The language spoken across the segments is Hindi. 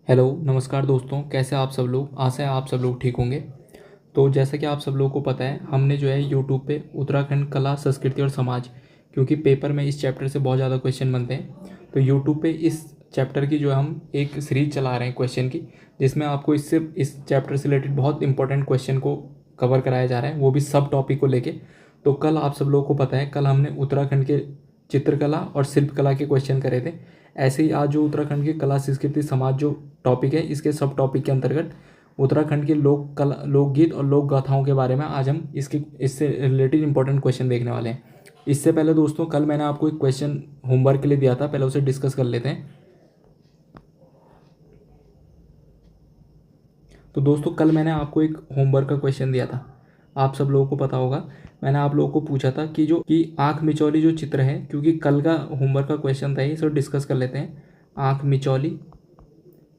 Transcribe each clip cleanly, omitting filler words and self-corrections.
हेलो नमस्कार दोस्तों, कैसे आप सब लोग। आशा है आप सब लोग ठीक होंगे। तो जैसा कि आप सब लोगों को पता है, हमने जो है यूट्यूब पे उत्तराखंड कला संस्कृति और समाज, क्योंकि पेपर में इस चैप्टर से बहुत ज़्यादा क्वेश्चन बनते हैं, तो यूट्यूब पे इस चैप्टर की जो है हम एक सीरीज चला रहे हैं क्वेश्चन की, जिसमें आपको इस चैप्टर से रिलेटेड बहुत इंपॉर्टेंट क्वेश्चन को कवर कराया जा रहा है, वो भी सब टॉपिक को लेके। तो कल आप सब लोगों को पता है, कल हमने उत्तराखंड के चित्रकला और शिल्पकला के क्वेश्चन करे थे। ऐसे ही आज जो उत्तराखंड के कला संस्कृति समाज जो टॉपिक है, इसके सब टॉपिक के अंतर्गत उत्तराखंड के लोक कला, लोकगीत और लोक गाथाओं के बारे में आज हम इससे रिलेटेड इंपॉर्टेंट क्वेश्चन देखने वाले हैं। इससे पहले दोस्तों, कल मैंने आपको एक क्वेश्चन होमवर्क के लिए दिया था, पहले उसे डिस्कस कर लेते हैं। तो दोस्तों, कल मैंने आपको एक होमवर्क का क्वेश्चन दिया था। आप सब लोगों को पता होगा, मैंने आप लोगों को पूछा था कि जो कि आँख मिचौली जो चित्र है, क्योंकि कल का होमवर्क का क्वेश्चन था, इसे डिस्कस कर लेते हैं। आँख मिचौली,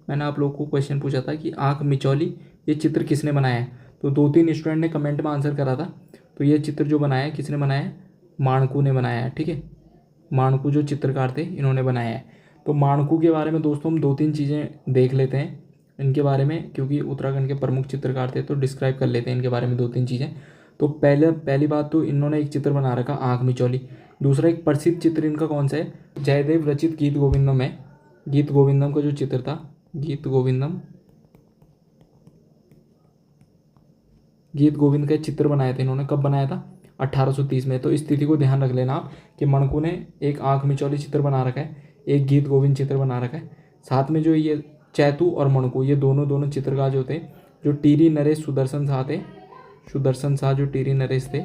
मैंने आप लोगों को क्वेश्चन पूछा था कि आँख मिचौली ये चित्र किसने बनाया है। तो 2-3 स्टूडेंट ने कमेंट में आंसर करा था। तो ये चित्र जो बनाया है, किसने बनाया है? माणकू ने बनाया है। ठीक है, माणकू जो चित्रकार थे, इन्होंने बनाया है। तो माणकू के बारे में दोस्तों हम 2-3 चीज़ें देख लेते हैं इनके बारे में, क्योंकि उत्तराखंड के प्रमुख चित्रकार थे, तो डिस्क्राइब कर लेते हैं इनके बारे में 2-3 चीज़ें। तो पहली बात तो इन्होंने एक चित्र बना रखा आँख मिचौली। दूसरा, एक प्रसिद्ध चित्र इनका कौन सा है? जयदेव रचित गीत गोविंदम है। गीत गोविंदम का जो चित्र था, गीत गोविंदम, गीत गोविंद का चित्र बनाए थे इन्होंने। कब बनाया था? 1830 में। तो इस तिथि को ध्यान रख लेना आप कि मणकू ने एक आँख मिचौली चित्र बना रखा है, एक गीत गोविंद चित्र बना रखा है। साथ में जो ये चैतू और मणकू, ये दोनों दोनों चित्रकार जो थे, जो टीरी नरेश सुदर्शन शाह थे, सुदर्शन शाह जो टीरी नरेश थे,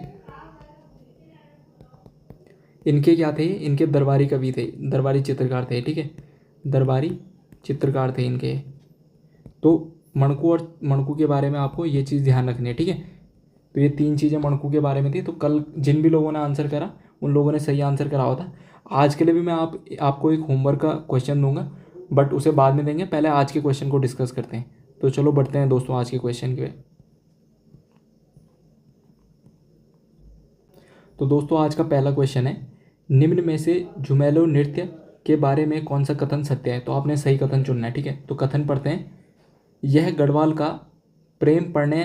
इनके क्या थे? इनके दरबारी कवि थे, दरबारी चित्रकार थे। ठीक है, दरबारी चित्रकार थे इनके। तो मणकू और मणकू के बारे में आपको ये चीज़ ध्यान रखनी है। ठीक है, तो ये 3 चीज़ें मणकू के बारे में थी। तो कल जिन भी लोगों ने आंसर करा, उन लोगों ने सही आंसर करा हुआ था। आज के लिए भी मैं आपको एक होमवर्क का क्वेश्चन दूंगा, बट उसे बाद में देंगे। पहले आज के क्वेश्चन को डिस्कस करते हैं। तो चलो बढ़ते हैं दोस्तों आज के क्वेश्चन के। तो दोस्तों, आज का पहला क्वेश्चन है, निम्न में से झुमेलो नृत्य के बारे में कौन सा कथन सत्य है? तो आपने सही कथन चुनना है। ठीक है, तो कथन पढ़ते हैं। यह गढ़वाल का प्रेम प्रणय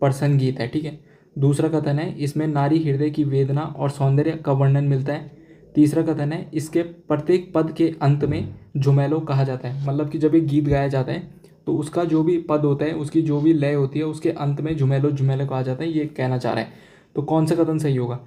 प्रसन्न गीत है। ठीक है। दूसरा कथन है, इसमें नारी हृदय की वेदना और सौंदर्य का वर्णन मिलता है। तीसरा कथन है, इसके प्रत्येक पद के अंत में झुमेलो कहा जाता है। मतलब कि जब एक गीत गाया जाता है, तो उसका जो भी पद होता है, उसकी जो भी लय होती है, उसके अंत में झुमेलो झुमेलो कहा जाता है, ये कहना चाह रहा है। तो कौन सा कथन सही होगा?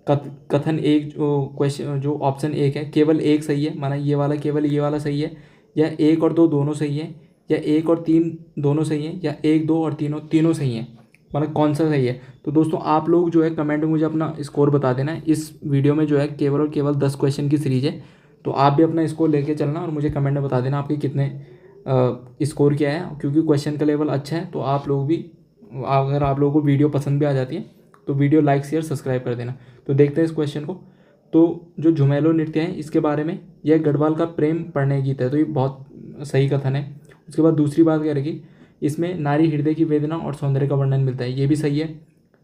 कथन एक, जो क्वेश्चन जो ऑप्शन एक है, केवल एक सही है, माना ये वाला, केवल ये वाला सही है, या 1 और 2 दोनों सही है, या 1 और 3 दोनों सही है, या 1, 2 और तीनों तीनों सही है, मतलब कौन सा सही है? तो दोस्तों, आप लोग जो है कमेंट में मुझे अपना स्कोर बता देना है। इस वीडियो में जो है केवल और केवल 10 क्वेश्चन की सीरीज है, तो आप भी अपना स्कोर लेके चलना और मुझे कमेंट में बता देना आपके कितने स्कोर क्या है। क्योंकि क्वेश्चन का लेवल अच्छा है, तो आप लोग भी, अगर आप लोगों को वीडियो पसंद भी आ जाती है, तो वीडियो लाइक शेयर सब्सक्राइब कर देना। तो देखते हैं इस क्वेश्चन को। तो जो झुमेलो नृत्य है, इसके बारे में, यह गढ़वाल का प्रेम प्रणय गीत है, तो ये बहुत सही कथन है। उसके बाद दूसरी बात क्या रहेगी, इसमें नारी हृदय की वेदना और सौंदर्य का वर्णन मिलता है, ये भी सही है।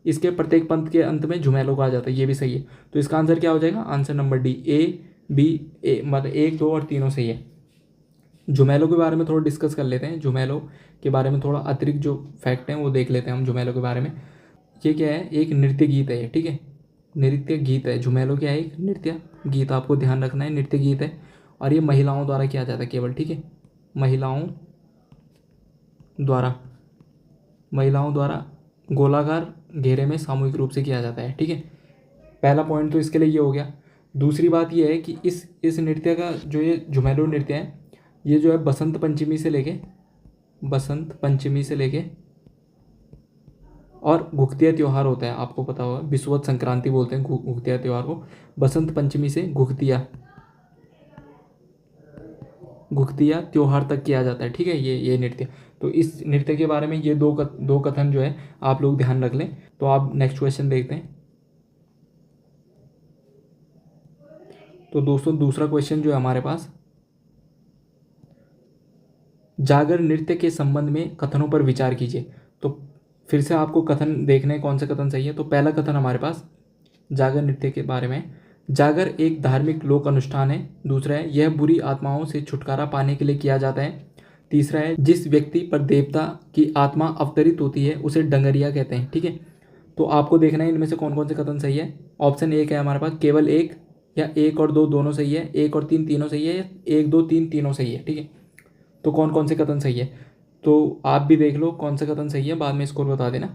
इसके प्रत्येक पंथ के अंत में झुमेलो कहा जाता है, ये भी सही है। तो इसका आंसर क्या हो जाएगा? Answer number D, A B, A, मतलब 1, 2 और तीनों सही है। झुमेलो के बारे में थोड़ा डिस्कस कर लेते हैं। झुमेलो के बारे में थोड़ा अतिरिक्त जो फैक्ट हैं वो देख लेते हैं हम झुमेलो के बारे में। ये क्या है? एक नृत्य गीत है ये। ठीक है, नृत्य गीत है। झुमेलो क्या है? एक नृत्य गीत, आपको ध्यान रखना है, नृत्य गीत है। और ये महिलाओं द्वारा किया जाता है केवल। ठीक है, महिलाओं द्वारा, महिलाओं द्वारा गोलाकार घेरे में सामूहिक रूप से किया जाता है। ठीक है, पहला पॉइंट तो इसके लिए ये हो गया। दूसरी बात ये है कि इस नृत्य का जो ये झुमेलो नृत्य है, ये जो है बसंत पंचमी से लेके, बसंत पंचमी से लेके और घुघतिया त्यौहार होता है, आपको पता होगा, विषुवत संक्रांति बोलते हैं घुघतिया त्यौहार को। बसंत पंचमी से घुघतिया घुघतिया त्यौहार तक किया जाता है। ठीक है, ये नृत्य। तो इस नृत्य के बारे में ये दो कथन जो है आप लोग ध्यान रख लें। तो आप नेक्स्ट क्वेश्चन देखते हैं। तो दोस्तों, दूसरा क्वेश्चन जो है हमारे पास, जागर नृत्य के संबंध में कथनों पर विचार कीजिए। तो फिर से आपको कथन देखने हैं, कौन सा कथन सही है। तो पहला कथन हमारे पास जागर नृत्य के बारे में, जागर एक धार्मिक लोक अनुष्ठान है। दूसरा है, यह बुरी आत्माओं से छुटकारा पाने के लिए किया जाता है। तीसरा है जिस व्यक्ति पर देवता की आत्मा अवतरित होती है उसे डंगरिया कहते हैं। ठीक है, तो आपको देखना है इनमें से कौन कौन से कथन सही है। ऑप्शन एक है हमारे पास केवल एक, या एक और दो दोनों सही है, एक और तीन तीनों सही है, या एक दो तीन तीनों सही है। ठीक है, तो कौन कौन से कथन सही है तो आप भी देख लो कौन सा कथन सही है, बाद में स्कोर बता देना।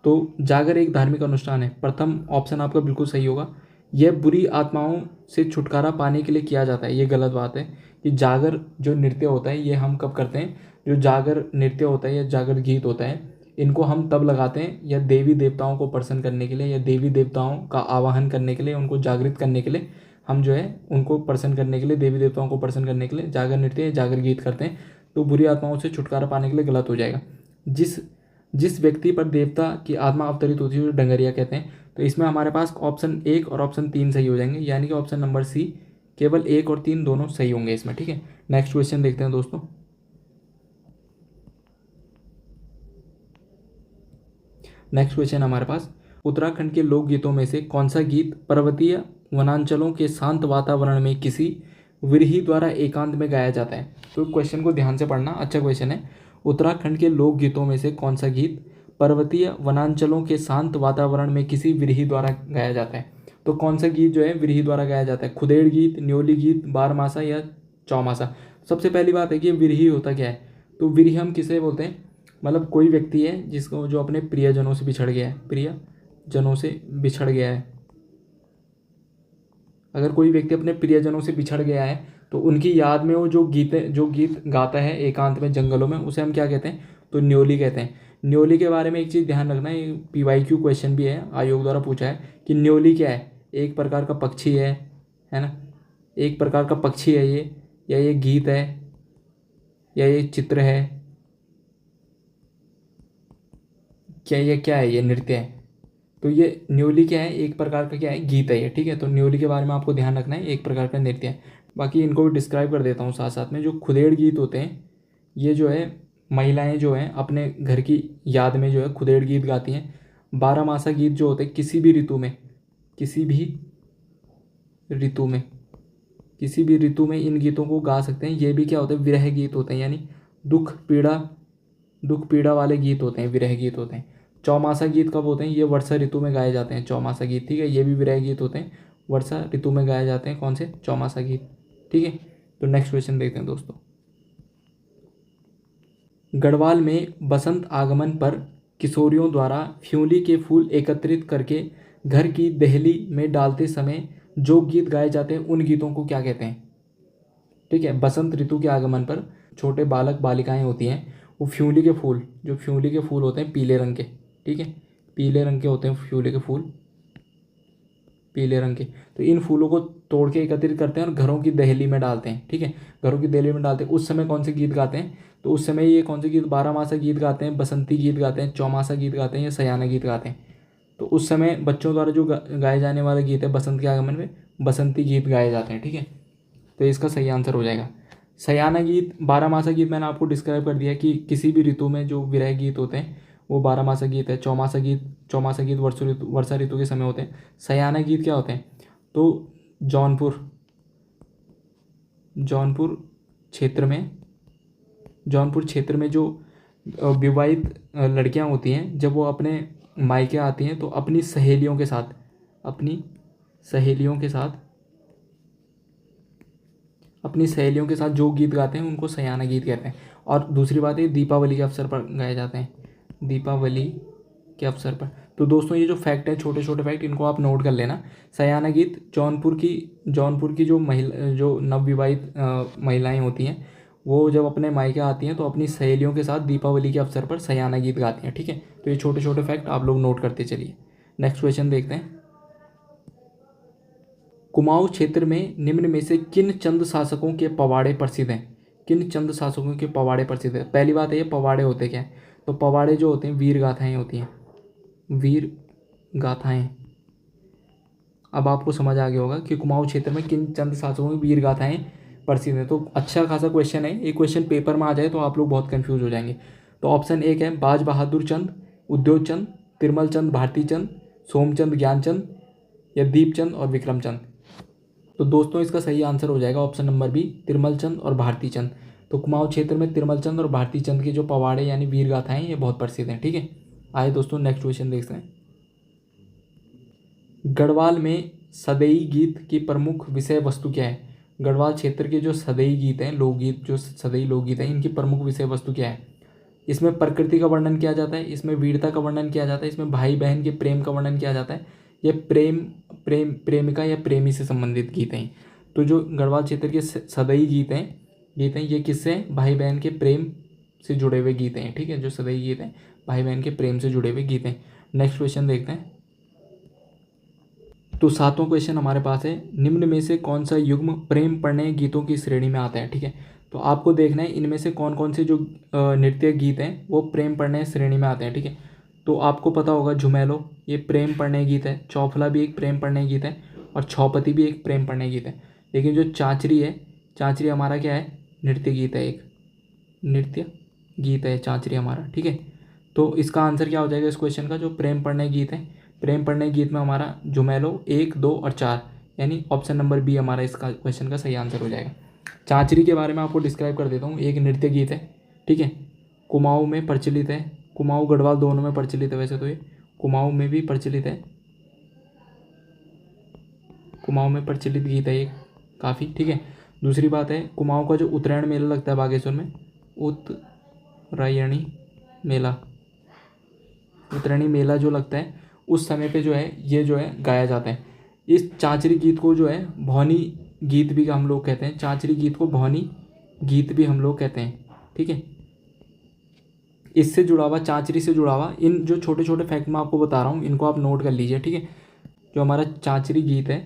तो जागर एक धार्मिक अनुष्ठान है, प्रथम ऑप्शन आपका बिल्कुल सही होगा। यह बुरी आत्माओं से छुटकारा पाने के लिए किया जाता है, ये गलत बात है। कि जागर जो नृत्य होता है ये हम कब करते हैं, जो जागर नृत्य होता है या जागर गीत होता है इनको हम तब लगाते हैं या देवी देवताओं को प्रसन्न करने के लिए, या देवी देवताओं का आवाहन करने के लिए, उनको जागृत करने के लिए हम जो है उनको प्रसन्न करने के लिए, देवी देवताओं को प्रसन्न करने के लिए जागर नृत्य या जागर गीत करते हैं। तो बुरी आत्माओं से छुटकारा पाने के लिए गलत हो जाएगा। जिस जिस व्यक्ति पर देवता की आत्मा अवतरित होती है उसे डंगरिया कहते हैं। तो इसमें हमारे पास ऑप्शन एक और ऑप्शन तीन सही हो जाएंगे, यानी कि ऑप्शन नंबर सी केवल एक और तीन दोनों सही होंगे इसमें। ठीक है, नेक्स्ट क्वेश्चन देखते हैं दोस्तों। नेक्स्ट क्वेश्चन हमारे पास, उत्तराखंड के लोकगीतों में से कौन सा गीत पर्वतीय वनांचलों के शांत वातावरण में किसी विरही द्वारा एकांत में गाया जाता है। तो क्वेश्चन को ध्यान से पढ़ना, अच्छा क्वेश्चन है। उत्तराखंड के लोकगीतों में से कौन सा गीत पर्वतीय वनांचलों के शांत वातावरण में किसी विरही द्वारा गाया जाता है। तो कौन सा गीत जो है विरही द्वारा गाया जाता है, खुदेड़ गीत, न्योली गीत, बारमासा या चौमासा। सबसे पहली बात है कि विरही होता क्या है। तो विरही हम किसे बोलते हैं, मतलब कोई व्यक्ति है जिसको जो अपने प्रियजनों से बिछड़ गया है, प्रियजनों से बिछड़ गया है। अगर कोई व्यक्ति अपने प्रियजनों से बिछड़ गया है तो उनकी याद में वो जो गीत गाता है एकांत में जंगलों में, उसे हम क्या कहते हैं, तो न्योली कहते हैं। न्योली के बारे में एक चीज़ ध्यान रखना, ये PYQ क्वेश्चन भी है, आयोग द्वारा पूछा है कि न्योली क्या है। एक प्रकार का पक्षी है ना, एक प्रकार का पक्षी है ये, या ये गीत है, या ये चित्र है, क्या ये क्या है, ये नृत्य है। तो ये न्योली क्या है, एक प्रकार का क्या है, गीत है ये। ठीक है, तो न्योली के बारे में आपको ध्यान रखना है, एक प्रकार का नृत्य है। बाकी इनको भी डिस्क्राइब कर देता हूँ साथ साथ में। जो खुदेड़ गीत होते हैं ये जो है महिलाएं जो हैं अपने घर की याद में जो है खुदेड़ गीत गाती हैं। बारहमासा गीत जो होते हैं किसी भी ऋतु में, किसी भी ऋतु में, किसी भी ऋतु में इन गीतों को गा सकते हैं। ये भी क्या होते हैं, विरह गीत होते हैं, यानी दुख पीड़ा वाले गीत होते हैं, विरह गीत होते हैं। चौमासा गीत कब होते हैं, ये वर्षा ऋतु में गाए जाते हैं चौमासा गीत। ठीक है, ये भी विरह गीत होते हैं, वर्षा ऋतु में गाए जाते हैं, कौन से, चौमासा गीत। ठीक है, तो नेक्स्ट क्वेश्चन देखते हैं दोस्तों। गढ़वाल में बसंत आगमन पर किशोरियों द्वारा फ्यूली के फूल एकत्रित करके घर की देहली में डालते समय जो गीत गाए जाते हैं उन गीतों को क्या कहते हैं। ठीक है, बसंत ऋतु के आगमन पर छोटे बालक बालिकाएं होती हैं, वो फ्यूली के फूल, जो फ्यूली के फूल होते हैं पीले रंग के, ठीक है, पीले रंग के होते हैं फ्यूली के फूल, पीले रंग के। तो इन फूलों को तोड़ के एकत्रित करते हैं और घरों की दहली में डालते हैं। ठीक है, घरों की दहली में डालते हैं। उस समय कौन से गीत गाते हैं, तो उस समय ये कौन से गीत, बारहमासा गीत गाते हैं, बसंती गीत गाते हैं, चौमासा गीत गाते हैं, या सयाना गीत गाते हैं। तो उस समय बच्चों द्वारा जो गाए जाने वाला गीत है बसंत के आगमन में, बसंती गीत गाए जाते हैं। ठीक है, तो इसका सही आंसर हो जाएगा सयाना गीत। बारहमासा गीत मैंने आपको डिस्क्राइब कर दिया कि किसी भी ऋतु में जो विरह गीत होते हैं वो बारहमासा गीत है। चौमासा गीत वर्षा ऋतु के समय होते हैं। सयाना गीत क्या होते हैं, तो जौनपुर क्षेत्र में जो विवाहित लड़कियां होती हैं जब वो अपने मायके आती हैं तो अपनी सहेलियों के साथ जो गीत गाते हैं उनको सयाना गीत कहते हैं। और दूसरी बात है दीपावली के अवसर पर गाए जाते हैं, दीपावली के अवसर पर। तो दोस्तों ये जो फैक्ट है, छोटे छोटे फैक्ट, इनको आप नोट कर लेना। सयाना गीत जौनपुर की जो नवविवाहित महिलाएं होती हैं वो जब अपने मायके आती हैं तो अपनी सहेलियों के साथ दीपावली के अवसर पर सयाना गीत गाती हैं। ठीक है, तो ये छोटे छोटे फैक्ट आप लोग नोट करते चलिए। नेक्स्ट क्वेश्चन देखते हैं। कुमाऊं क्षेत्र में निम्न में से किन चंद शासकों के पवाड़े प्रसिद्ध हैं, किन चंद शासकों के पवाड़े प्रसिद्ध हैं। पहली बात है ये पवाड़े होते क्या हैं, तो पवाड़े जो होते हैं वीर गाथाएं होती हैं, वीर गाथाएं। अब आपको समझ आ गया होगा कि कुमाऊं क्षेत्र में किन चंद शासकों की वीर गाथाएं प्रसिद्ध हैं। तो अच्छा खासा क्वेश्चन है, ये क्वेश्चन पेपर में आ जाए तो आप लोग बहुत कंफ्यूज हो जाएंगे। तो ऑप्शन एक है बाज बहादुर चंद, उद्योग चंद, तिरमल चंद भारती चंद, सोमचंद ज्ञानचंद, या दीपचंद और विक्रम चंद। तो दोस्तों इसका सही आंसर हो जाएगा ऑप्शन नंबर बी, तिरमल चंद और भारती चंद। तो कुमाऊं क्षेत्र में तिरमल चंद और भारती चंद के जो पवाड़े यानी वीर गाथाएं ये बहुत प्रसिद्ध हैं। ठीक है, आइए दोस्तों नेक्स्ट क्वेश्चन देखते हैं। गढ़वाल में सदैई गीत की प्रमुख विषय वस्तु क्या है? गढ़वाल क्षेत्र के जो सदैई गीत हैं, लोकगीत, जो सदैई लोकगीत हैं, इनकी प्रमुख विषय वस्तु क्या है? इसमें प्रकृति का वर्णन किया जाता है, इसमें वीरता का वर्णन किया जाता है, इसमें भाई बहन के प्रेम का वर्णन किया जाता है। ये प्रेमिका या प्रेमी से संबंधित गीत हैं। तो जो गढ़वाल क्षेत्र के सदैई गीत हैं ये किससे? भाई बहन के प्रेम से जुड़े हुए गीत हैं। ठीक है, जो सदैई गीत हैं भाई बहन के प्रेम से जुड़े हुए गीत हैं। नेक्स्ट क्वेश्चन देखते हैं। तो 7वां क्वेश्चन हमारे पास है, निम्न में से कौन सा युग्म प्रेम प्रणय गीतों की श्रेणी में आता है? ठीक है, तो आपको देखना है इनमें से कौन कौन से जो नृत्य गीत हैं वो प्रेम प्रणय श्रेणी में आते हैं। ठीक है, तो आपको पता होगा झुमेलो ये प्रेम प्रणय गीत है, चौफला भी एक प्रेम प्रणय गीत है और छौपती भी एक प्रेम प्रणय गीत है। लेकिन जो चांचरी है, चांचरी हमारा क्या है? नृत्य गीत है, एक नृत्य गीत है चांचरी हमारा। ठीक है, तो इसका आंसर क्या हो जाएगा इस क्वेश्चन का? जो प्रेम प्रणय गीत है, प्रेम प्रणय गीत में हमारा झुमेलो 1, 2 और 4 यानी ऑप्शन नंबर बी हमारा इसका क्वेश्चन का सही आंसर हो जाएगा। चांचरी के बारे में आपको डिस्क्राइब कर देता हूँ। एक नृत्य गीत है, ठीक है, कुमाऊं में प्रचलित है, कुमाऊं गढ़वाल दोनों में प्रचलित है। वैसे तो ये कुमाऊं में भी प्रचलित है, कुमाऊं में प्रचलित गीत है ये काफ़ी। ठीक है, दूसरी बात है कुमाऊं का जो उत्तरायण मेला लगता है बागेश्वर में, उत्तरायणी मेला जो लगता है उस समय पे जो है ये जो है गाया जाता है। इस चांचरी गीत को जो है भौनी गीत भी हम लोग कहते हैं, चांचरी गीत को भौनी गीत भी हम लोग कहते हैं। ठीक है, इससे जुड़ा हुआ, चांचरी से जुड़ा हुआ इन जो छोटे छोटे फैक्ट मैं आपको बता रहा हूँ इनको आप नोट कर लीजिए। ठीक है, जो हमारा चांचरी गीत है,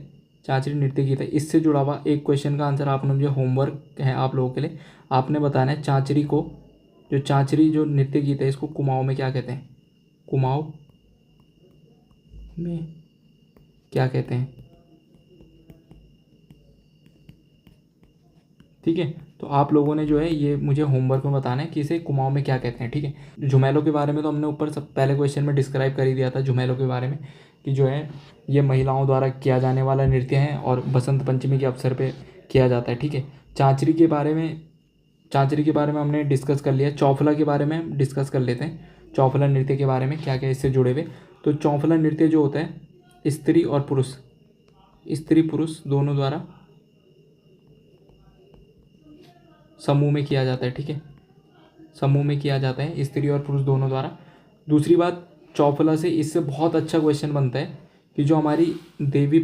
चांचरी नृत्य गीत है, इससे जुड़ा हुआ एक क्वेश्चन का आंसर आपने, मुझे होमवर्क है आप लोगों के लिए, आपने बताना है चांचरी को, जो चांचरी जो नृत्य गीत है इसको कुमाऊं में क्या कहते हैं? कुमाऊं में क्या कहते हैं? ठीक है, तो आप लोगों ने जो है ये मुझे होमवर्क में बताना है कि इसे कुमाऊं में क्या कहते हैं। ठीक है, झुमेलो के बारे में तो हमने ऊपर सब पहले क्वेश्चन में डिस्क्राइब कर ही दिया था झुमेलो के बारे में कि जो है ये महिलाओं द्वारा किया जाने वाला नृत्य है और बसंत पंचमी के अवसर पे किया जाता है। ठीक है, चांचरी के बारे में हमने डिस्कस कर लिया। चौफला के बारे में डिस्कस कर लेते हैं, चौफला नृत्य के बारे में क्या क्या इससे जुड़े हुए। तो चौफला नृत्य जो होता है स्त्री पुरुष दोनों द्वारा समूह में किया जाता है। ठीक है, समूह में किया जाता है, स्त्री और पुरुष दोनों द्वारा। दूसरी बात, चौफला से इससे बहुत अच्छा क्वेश्चन बनता है कि जो हमारी देवी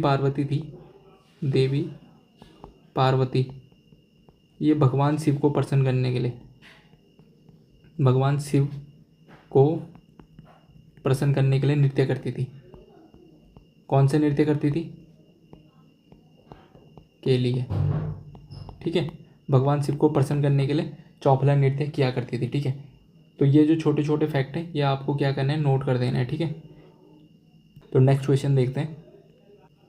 पार्वती ये भगवान शिव को प्रसन्न करने के लिए, भगवान शिव को प्रसन्न करने के लिए नृत्य करती थी। कौन से नृत्य करती थी? के लिए। ठीक है, भगवान शिव को प्रसन्न करने के लिए चौफला नृत्य किया करती थी। ठीक है, तो ये जो छोटे छोटे फैक्ट हैं ये आपको क्या करना है? नोट कर देना है। ठीक है, तो नेक्स्ट क्वेश्चन देखते हैं।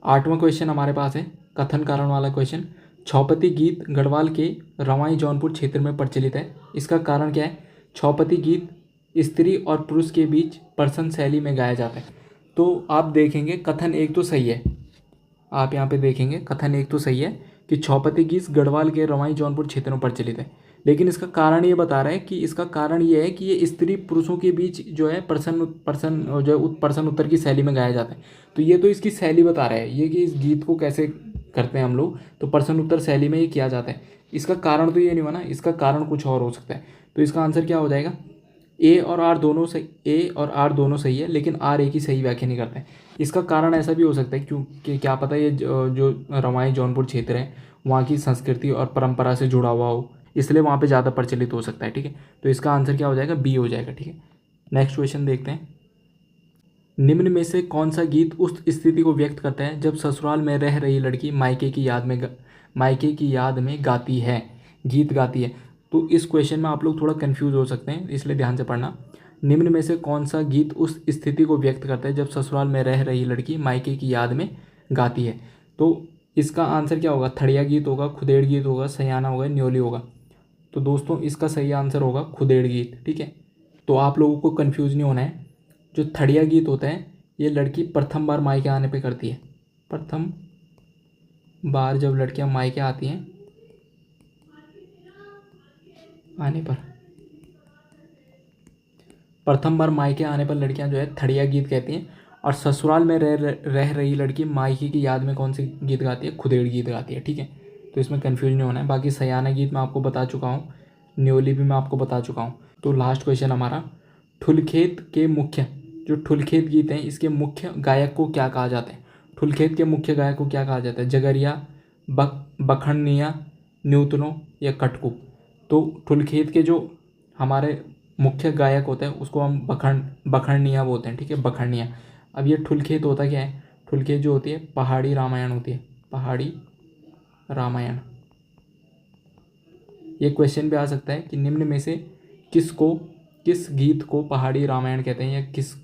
8वां क्वेश्चन हमारे पास है कथन कारण वाला क्वेश्चन। छौपती गीत गढ़वाल के रवाई जौनपुर क्षेत्र में प्रचलित है, इसका कारण क्या है? छौपती गीत स्त्री और पुरुष के बीच प्रसन्न शैली में गाया जाता है। तो आप देखेंगे कथन एक तो सही है, आप यहाँ पे देखेंगे कथन एक तो सही है कि छौपती गीत गढ़वाल के रवाई जौनपुर क्षेत्र में प्रचलित है, लेकिन इसका कारण ये बता रहा है कि इसका कारण ये है कि ये स्त्री पुरुषों के बीच जो है प्रश्न उत्तर की शैली में गाया जाता है। तो ये तो इसकी शैली बता रहा है ये कि इस गीत को कैसे करते हैं हम लोग, तो प्रश्न उत्तर शैली में ये किया जाता है। इसका कारण तो ये नहीं बना, इसका कारण कुछ और हो सकता है। तो इसका आंसर क्या हो जाएगा? ए और आर दोनों सही है, लेकिन आर ए की सही व्याख्या नहीं करते हैं। इसका कारण ऐसा भी हो सकता है क्योंकि क्या पता ये जो रवाई जौनपुर क्षेत्र है वहाँ की संस्कृति और परंपरा से जुड़ा हुआ हो, इसलिए वहाँ पे ज़्यादा प्रचलित हो सकता है। ठीक है, तो इसका आंसर क्या हो जाएगा? बी हो जाएगा। ठीक है, नेक्स्ट क्वेश्चन देखते हैं। निम्न में से कौन सा गीत उस स्थिति को व्यक्त करता है जब ससुराल में रह रही लड़की मायके की याद में गाती है, गीत गाती है? तो इस क्वेश्चन में आप लोग थोड़ा कंफ्यूज हो सकते हैं, इसलिए ध्यान से पढ़ना। निम्न में से कौन सा गीत उस स्थिति को व्यक्त करता है जब ससुराल में रह रही लड़की मायके की याद में गाती है? तो इसका आंसर क्या होगा? थड़िया गीत होगा, खुदेड़ गीत होगा, सयाना होगा, न्योली होगा। तो दोस्तों इसका सही आंसर होगा खुदेड़ गीत। ठीक है, तो आप लोगों को कंफ्यूज नहीं होना है। जो थड़िया गीत होता है ये लड़की प्रथम बार मायके आने पे करती है। प्रथम बार जब लड़कियां मायके आती हैं आने पर, प्रथम बार मायके आने पर लड़कियां जो है थड़िया गीत कहती हैं, और ससुराल में रह रही लड़की मायके की याद में कौन सी गीत गाती है? खुदेड़ गीत गाती है। ठीक है, तो इसमें कन्फ्यूज नहीं होना है। बाकी सयाना गीत मैं आपको बता चुका हूँ, न्योली भी मैं आपको बता चुका हूँ। तो लास्ट क्वेश्चन हमारा, ठुलखेत के मुख्य, जो ठुलखेत गीत हैं इसके मुख्य गायक को क्या कहा जाता है? ठुलखेत के मुख्य गायक को क्या कहा जाता है? जगरिया, बखनिया, न्यूतनो या कटकू? तो ठुलखेत के जो हमारे मुख्य गायक होते हैं उसको हम बखरनिया बोलते हैं। ठीक है, बखरनिया। अब ये ठुलखेत होता क्या है? ठुलखेत जो होती है पहाड़ी रामायण होती है, पहाड़ी रामायण। ये क्वेश्चन भी आ सकता है कि निम्न में से किस गीत को पहाड़ी रामायण कहते हैं, या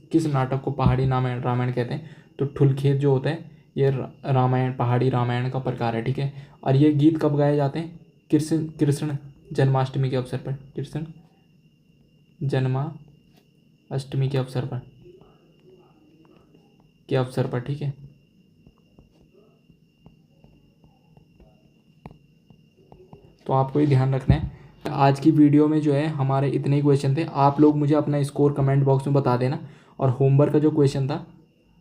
किस नाटक को पहाड़ी रामायण कहते हैं? तो ठुलखेत जो होता है ये रामायण, पहाड़ी रामायण का प्रकार है। ठीक है, और ये गीत कब गाए जाते हैं? कृष्ण जन्माष्टमी के अवसर पर, कृष्ण जन्माष्टमी के अवसर पर ठीक है। तो आपको ये ध्यान रखना है। आज की वीडियो में जो है हमारे इतने ही क्वेश्चन थे। आप लोग मुझे अपना स्कोर कमेंट बॉक्स में बता देना। और होमवर्क का जो क्वेश्चन था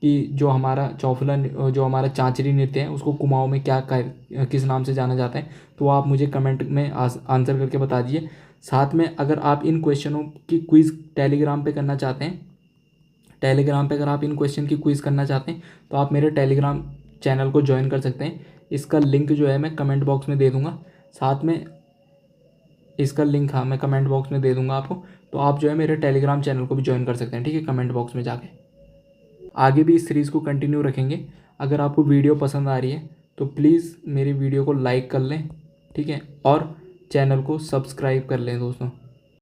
कि जो हमारा चौफला, जो हमारा चांचरी नृत्य है उसको कुमाऊं में किस नाम से जाना जाता है, तो आप मुझे कमेंट में आंसर करके बता दीजिए। साथ में अगर आप इन क्वेश्चनों की क्विज़ टेलीग्राम पे करना चाहते हैं, टेलीग्राम पे अगर आप इन क्वेश्चन की क्विज़ करना चाहते हैं तो आप मेरे टेलीग्राम चैनल को ज्वाइन कर सकते हैं। इसका लिंक जो है मैं कमेंट बॉक्स में दे दूँगा। साथ में इसका लिंक, हाँ, मैं कमेंट बॉक्स में दे दूँगा आपको। तो आप जो है मेरे टेलीग्राम चैनल को भी ज्वाइन कर सकते हैं। ठीक है, कमेंट बॉक्स में जाके। आगे भी इस सीरीज़ को कंटिन्यू रखेंगे। अगर आपको वीडियो पसंद आ रही है तो प्लीज़ मेरी वीडियो को लाइक कर लें। ठीक है, और चैनल को सब्सक्राइब कर लें दोस्तों।